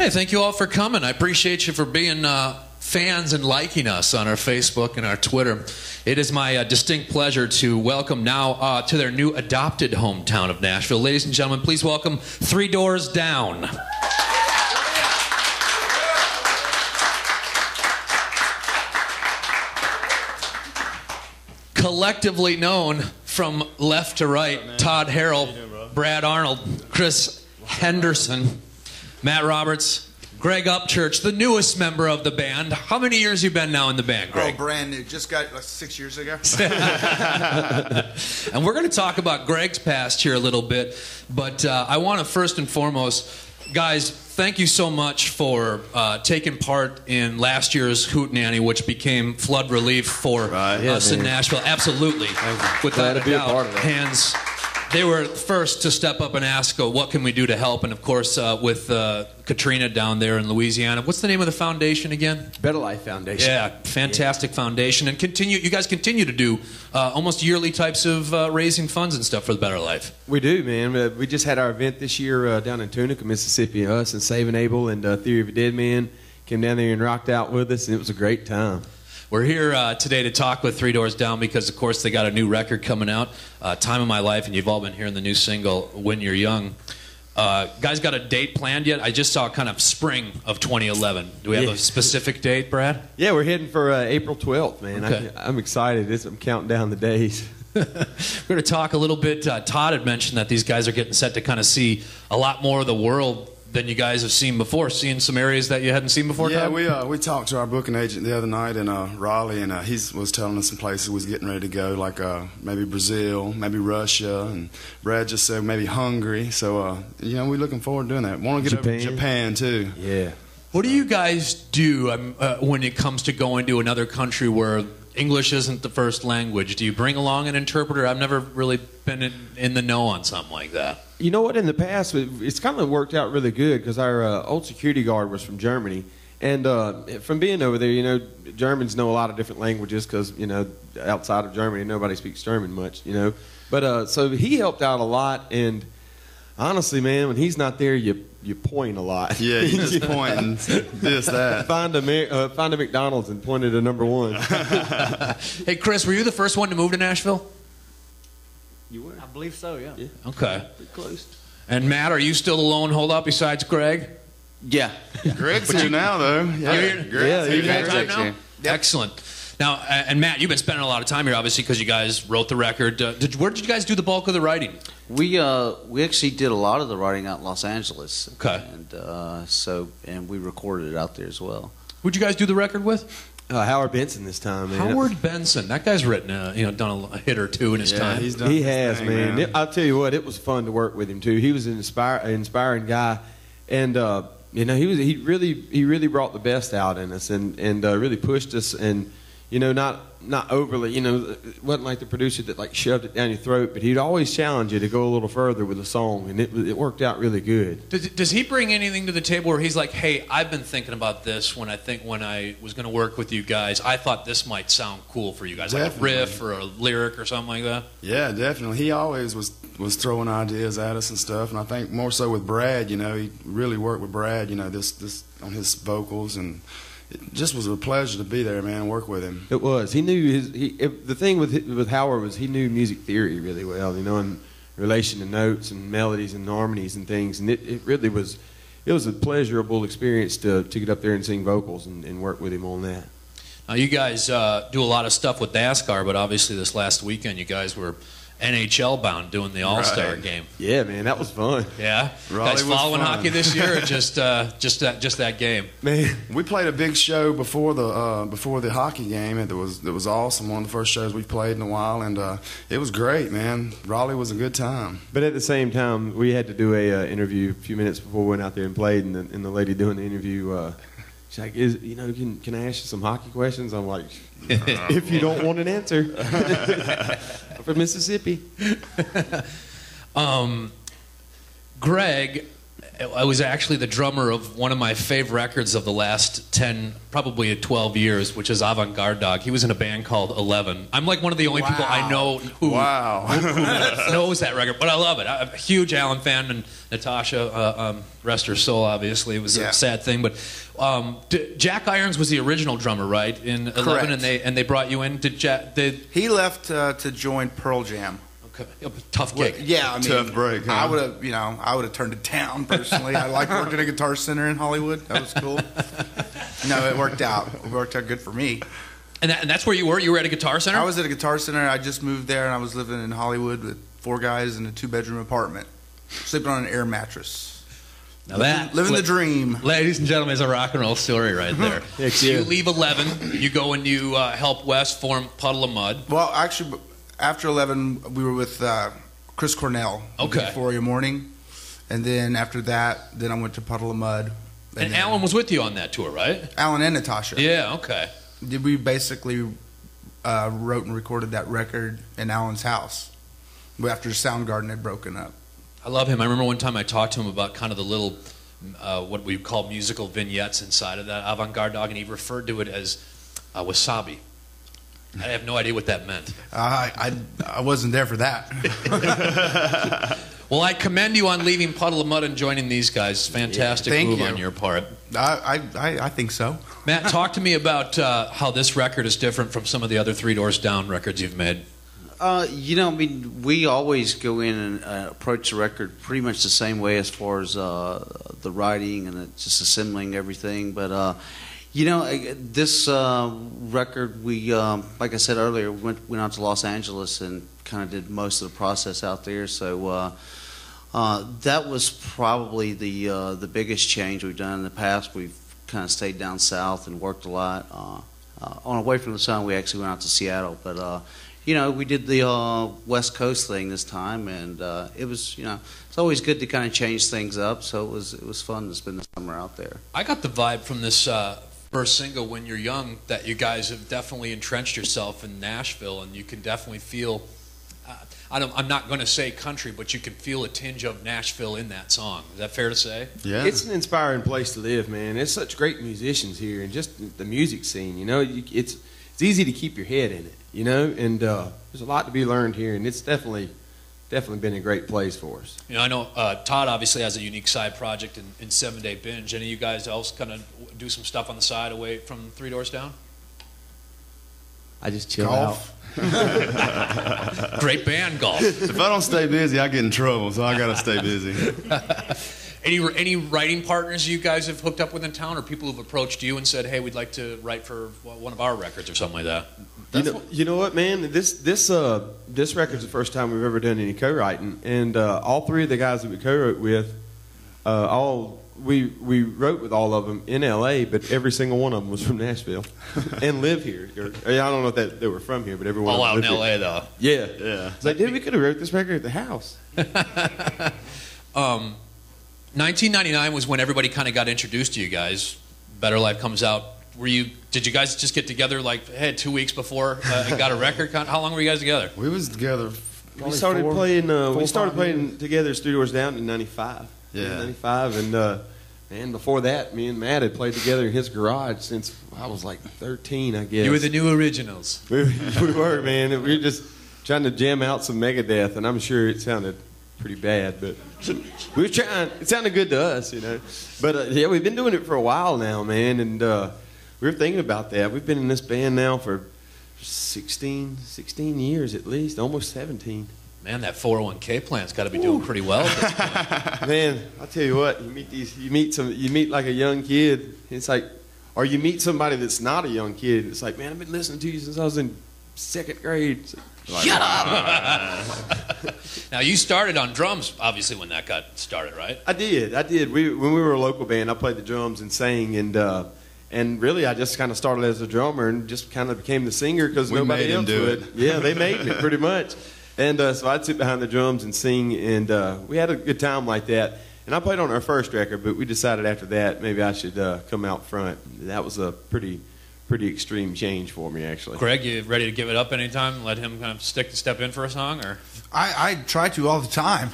Hey, thank you all for coming. I appreciate you for being fans and liking us on our Facebook and our Twitter. It is my distinct pleasure to welcome now to their new adopted hometown of Nashville. Ladies and gentlemen, please welcome 3 Doors Down. Collectively known from left to right, Todd Harrell, Brad Arnold, Chris Henderson, Matt Roberts, Greg Upchurch, the newest member of the band. How many years you been now in the band, Greg? Oh, brand new. Just got 6 years ago. And we're going to talk about Greg's past here a little bit, but I want to first and foremost, guys, thank you so much for taking part in last year's Hootenanny, which became flood relief for us in Nashville. Absolutely. Without a doubt. Hands. They were first to step up and ask, what can we do to help? And of course, with Katrina down there in Louisiana. What's the name of the foundation again? Better Life Foundation. Yeah, fantastic foundation. And you guys continue to do almost yearly types of raising funds and stuff for the Better Life. We do, man. We just had our event this year down in Tunica, Mississippi. Us and Saving Abel and Theory of a Dead Man came down there and rocked out with us, and it was a great time. We're here today to talk with 3 Doors Down because, of course, they got a new record coming out, Time of My Life, and you've all been hearing the new single, When You're Young. Guys, got a date planned yet? I just saw kind of spring of 2011. Do we have a specific date, Brad? Yeah, we're heading for April 12th, man. Okay. I'm excited. I'm counting down the days. We're going to talk a little bit. Todd had mentioned that these guys are getting set to kind of see a lot more of the world than you guys have seen before, seeing some areas that you hadn't seen before? Yeah, Todd? we talked to our booking agent the other night in Raleigh, and he was telling us some places we was getting ready to go, like maybe Brazil, maybe Russia, and Brad just said maybe Hungary. So, we're looking forward to doing that. Want to get over to Japan, too. Yeah. What do you guys do when it comes to going to another country where English isn't the first language? Do you bring along an interpreter? I've never really been in the know on something like that. You know what? In the past, it's kind of worked out really good because our old security guard was from Germany. And from being over there, Germans know a lot of different languages because, outside of Germany, nobody speaks German much, But so he helped out a lot. And honestly, man, when he's not there, you point a lot. Yeah, you just point and this, that. Find a McDonald's and point it to number 1. Hey, Chris, were you the first one to move to Nashville? You were? I believe so, yeah. Okay. Pretty close. And Matt, are you still the lone holdout besides Greg? Yeah. Greg's here now, though. Yeah, Greg's here here now? Yep. Excellent. Now, and Matt, you've been spending a lot of time here, obviously, because you guys wrote the record. Where did you guys do the bulk of the writing? We actually did a lot of the writing out in Los Angeles. Okay. And we recorded it out there as well. Who'd you guys do the record with? Howard Benson this time, man. Howard Benson. That guy's written, done a hit or two in his time. He has, man. I'll tell you what, it was fun to work with him too. He was an inspiring guy, and he really brought the best out in us, and really pushed us, and not overly, it wasn't like the producer that like shoved it down your throat, but he'd always challenge you to go a little further with the song, and it worked out really good. Does he bring anything to the table where he's like, hey, I've been thinking about this when I was going to work with you guys, I thought this might sound cool for you guys, Definitely. like a riff or a lyric or something like that? Yeah, definitely. He always was throwing ideas at us and stuff, and I think more so with Brad, he really worked with Brad, this on his vocals, and it just was a pleasure to be there, man, and work with him. It was. He knew the thing with Howard was he knew music theory really well, in relation to notes and melodies and harmonies and things, and it really was. It was a pleasurable experience to get up there and sing vocals and work with him on that. Now, you guys do a lot of stuff with NASCAR, but obviously this last weekend you guys were NHL bound doing the All-Star game. Yeah, man, that was fun. Yeah, Raleigh guys was following fun. hockey this year, or just that game? Man, we played a big show before the hockey game, and it was awesome. One of the first shows we've played in a while, and it was great, man. Raleigh was a good time. But at the same time, we had to do a interview a few minutes before we went out there and played, and the lady doing the interview. She's like, can I ask you some hockey questions? I'm like, if you don't want an answer. I'm from Mississippi. Greg, I was actually the drummer of one of my favorite records of the last 10, probably 12 years, which is Avant-Garde Dog. He was in a band called 11. I'm like one of the only people I know who knows that record, but I love it. I'm a huge Alan fan, and Natasha, rest her soul, obviously. It was a sad thing, but Jack Irons was the original drummer, right, in 11, Correct. and they brought you in. He left to join Pearl Jam. Tough gig. Yeah, I mean, Tough break, huh? I would have turned it down personally. I liked working at a Guitar Center in Hollywood. That was cool. No, it worked out. It worked out good for me. And that's where you were? You were at a Guitar Center? I was at a Guitar Center. I just moved there, and I was living in Hollywood with 4 guys in a 2-bedroom apartment, sleeping on an air mattress. Now that living the dream. Ladies and gentlemen, is a rock and roll story right there. Heck You yeah. leave 11, you go and you help Wes form Puddle of Mud. Well, actually, after 11, we were with Chris Cornell. Okay. Euphoria Morning, and then after that, then I went to Puddle of Mud. And then Alan was with you on that tour, right? Alan and Natasha. Yeah, okay. We basically wrote and recorded that record in Alan's house after Soundgarden had broken up. I love him. I remember one time I talked to him about kind of the little, what we call musical vignettes inside of that Avant-Garde Dog, and he referred to it as wasabi. I have no idea what that meant. I wasn't there for that. Well, I commend you on leaving Puddle of Mud and joining these guys. Fantastic Thank move you. on your part. I think so. Matt, talk to me about how this record is different from some of the other Three Doors Down records you've made. We always go in and approach the record pretty much the same way as far as the writing and just assembling everything. But this record, we like I said earlier, went out to Los Angeles and kind of did most of the process out there. So that was probably the biggest change we've done in the past. We've kind of stayed down south and worked a lot. On Away from the Sun, we actually went out to Seattle, but we did the West Coast thing this time, and it was, it's always good to kind of change things up. So it was fun to spend the summer out there. I got the vibe from this first single, When You're Young, that you guys have definitely entrenched yourself in Nashville, and you can definitely feel. I'm not going to say country, but you can feel a tinge of Nashville in that song. Is that fair to say? Yeah. It's an inspiring place to live, man. There's such great musicians here, and just the music scene. It's easy to keep your head in it, and there's a lot to be learned here, and it's definitely been a great place for us. I know Todd obviously has a unique side project in 7 Day Binge. Any of you guys else kind of do some stuff on the side away from Three Doors Down? I just chill Golf. out. Great band, golf. If I don't stay busy, I get in trouble, so I got to stay busy. Any writing partners you guys have hooked up with in town, or people who've approached you and said, "Hey, we'd like to write for one of our records" or something like that? You know what, man? This record's the first time we've ever done any co-writing, and all 3 of the guys that we co-wrote with, we wrote with all of them in L.A., but every single one of them was from Nashville and live here. I don't know if they were from here, but everyone all out in lived L.A. here. though. Yeah. Yeah. Like, dude, we could have wrote this record at the house. 1999 was when everybody kind of got introduced to you guys. Better Life comes out. Did you guys just get together like 2 weeks before and got a record? How long were you guys together? We was together. We started playing together at Three Doors Down in '95. Yeah. 95, and before that, me and Matt had played together in his garage since I was like 13, I guess. You were the new originals. We were, man. We were just trying to jam out some Megadeth, and I'm sure it sounded pretty bad, but we were trying. It sounded good to us, But yeah, we've been doing it for a while now, man, and we were thinking about that. We've been in this band now for 16 years at least, almost 17. Man, that 401k plan's got to be doing pretty well at this point. Man, I'll tell you what, you meet like a young kid. It's like, or you meet somebody that's not a young kid. It's like, man, I've been listening to you since I was in 2nd grade. Like, shut up! Now, you started on drums, obviously, when that got started, right? I did. When we were a local band, I played the drums and sang, and really, I just kind of started as a drummer and just kind of became the singer because nobody else would. Yeah, they made me pretty much. And so I'd sit behind the drums and sing, and we had a good time like that. And I played on our first record, but we decided after that maybe I should come out front. That was a pretty pretty extreme change for me, actually. Greg, you ready to give it up anytime? Let him kind of step in for a song, or? I try to all the time.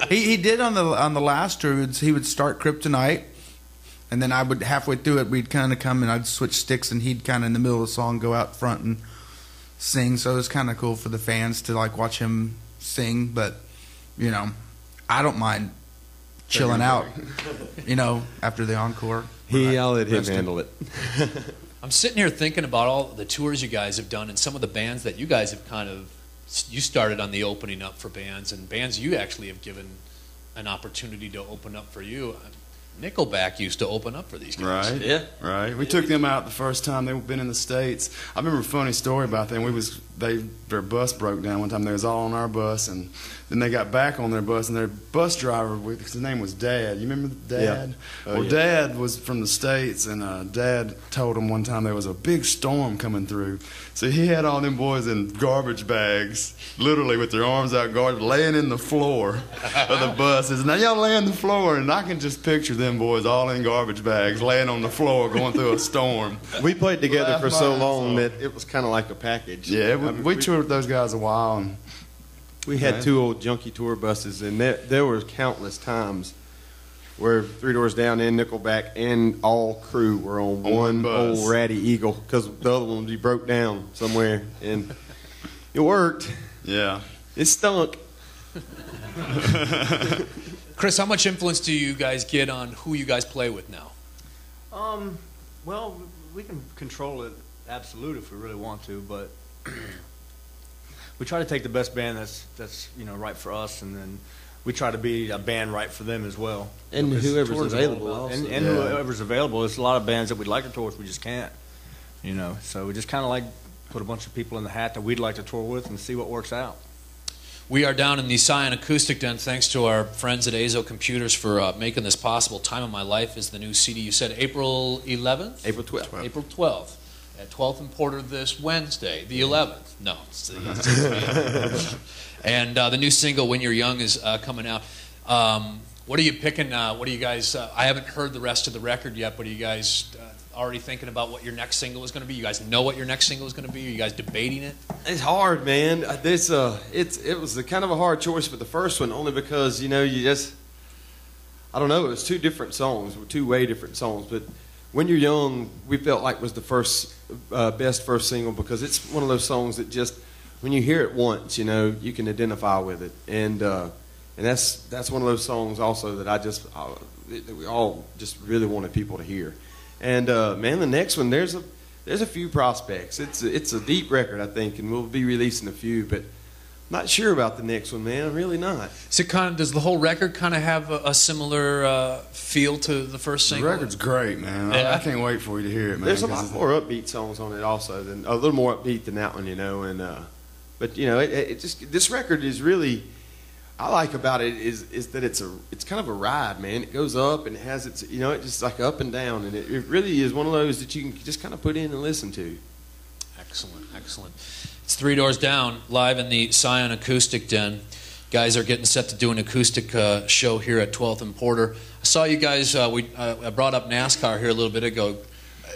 he did on the last tour. He would start Kryptonite, and then I would halfway through it we'd kind of come and I'd switch sticks, and he'd kind of in the middle of the song go out front and sing. So it was kind of cool for the fans to like watch him sing. But you know, I don't mind chilling out. You know, after the encore. I'll let him handle it. I'm sitting here thinking about all the tours you guys have done and some of the bands that you guys have you started on the opening up for bands, and bands you actually have given an opportunity to open up for you. Nickelback used to open up for these guys. Right. Yeah. Right. We took them out the first time they've been in the States. I remember a funny story about them. Their bus broke down one time. They was all on our bus, and then they got back on their bus, and their bus driver, his name was Dad. You remember Dad? Yeah. Well, Dad was from the States, and Dad told him one time there was a big storm coming through. So he had all them boys in garbage bags, literally with their arms out, laying in the floor of the buses. Now y'all lay on the floor, and I can just picture them boys all in garbage bags, laying on the floor, going through a storm. We played together for so long that it was kind of like a package. Yeah, we toured with those guys a while, and we had two old junky tour buses, and there were countless times where Three Doors Down and Nickelback and all crew were on one bus. old ratty Eagle because the other one broke down somewhere, and it worked. yeah. It stunk. Chris, how much influence do you guys get on who you guys play with now? Well, we can control it absolute if we really want to, but we try to take the best band that's right for us, and then we try to be a band right for them as well. And Because whoever's tours are all available about- also. and Yeah. whoever's available. There's a lot of bands that we'd like to tour with, we just can't. So we just kind of like put a bunch of people in the hat that we'd like to tour with and see what works out. We are down in the Scion Acoustic Den, thanks to our friends at Azo Computers for making this possible. Time of My Life is the new CD. You said April 11th? April 12th. April 12th. At 12th and Porter this Wednesday, the 11th. No. It's and the new single, When You're Young, is coming out. What are you picking? What do you guys... I haven't heard the rest of the record yet, but are you guys already thinking about what your next single is going to be? You guys know what your next single is going to be? Are you guys debating it? It's hard, man. It was kind of a hard choice for the first one, only because you just I don't know. It was two different songs, two way different songs. But When You're Young, we felt like was the best first single because it's one of those songs that just when you hear it once, you can identify with it, and that's one of those songs also that that we all just really wanted people to hear. And man, the next one there's a few prospects. It's a deep record, I think, and we'll be releasing a few, but not sure about the next one, man. I'm really not. So does the whole record kind of have a similar feel to the first The single? record's great, man. Yeah. I can't wait for you to hear it, man. There's a 'cause lot more upbeat songs on it also, than a little more upbeat than that one, and but it just this record is really. I like about it is that it's kind of a ride, man. It goes up and it has it's it's just like up and down, and it really is one of those that you can just kind of put in and listen to. Excellent. It's Three Doors Down, live in the Scion Acoustic Den. Guys are getting set to do an acoustic show here at 12th and Porter. I saw you guys, I brought up NASCAR here a little bit ago.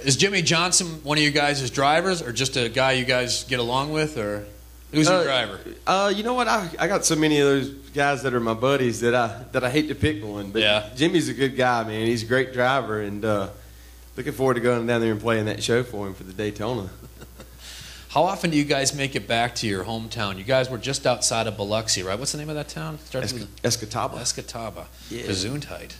Is Jimmy Johnson one of you guys' drivers, or just a guy you guys get along with, or who's your driver? You know what? I got so many of those guys that are my buddies that I hate to pick one. But Yeah. Jimmy's a good guy, man. He's a great driver, and looking forward to going down there and playing that show for him for the Daytona. How often do you guys make it back to your hometown? You guys were just outside of Biloxi, right? What's the name of that town? Starts with Escataba. Escataba. Yeah. Gesundheit.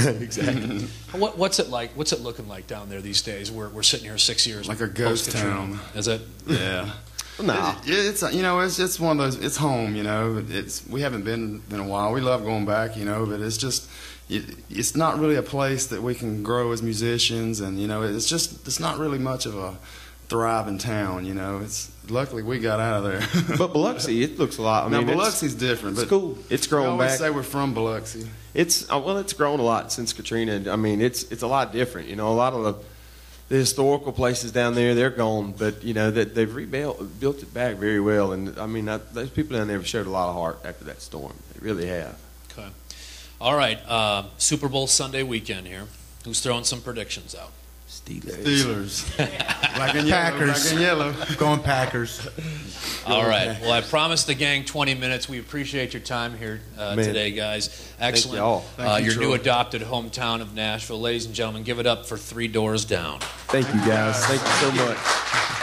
Exactly. What's it like? What's it looking like down there these days? We're sitting here 6 years. Like a ghost post-Katrina. town. Is it? Yeah. Nah. It's it's one of those. It's home, we haven't been in a while. We love going back, but it's just it's not really a place that we can grow as musicians, and it's not really much of a thriving town. It's luckily we got out of there. But Biloxi, it looks a lot. I mean, Biloxi's different. It's But cool. It's we grown always back. say we're from Biloxi. It's grown a lot since Katrina. I mean, it's a lot different. A lot of the historical places down there, they're gone, but that they've built it back very well. And I mean, those people down there have showed a lot of heart after that storm. They really have. Okay. All right. Super Bowl Sunday weekend here. Who's throwing some predictions out? Steelers. Black and yellow. Packers. Black and yellow. Going Packers. All right. Well, I promised the gang 20 minutes. We appreciate your time here today, guys. Excellent. you all. Thank you, Your new Troy. adopted hometown of Nashville. Ladies and gentlemen, give it up for 3 Doors Down. Thank you, guys. Thank you so much.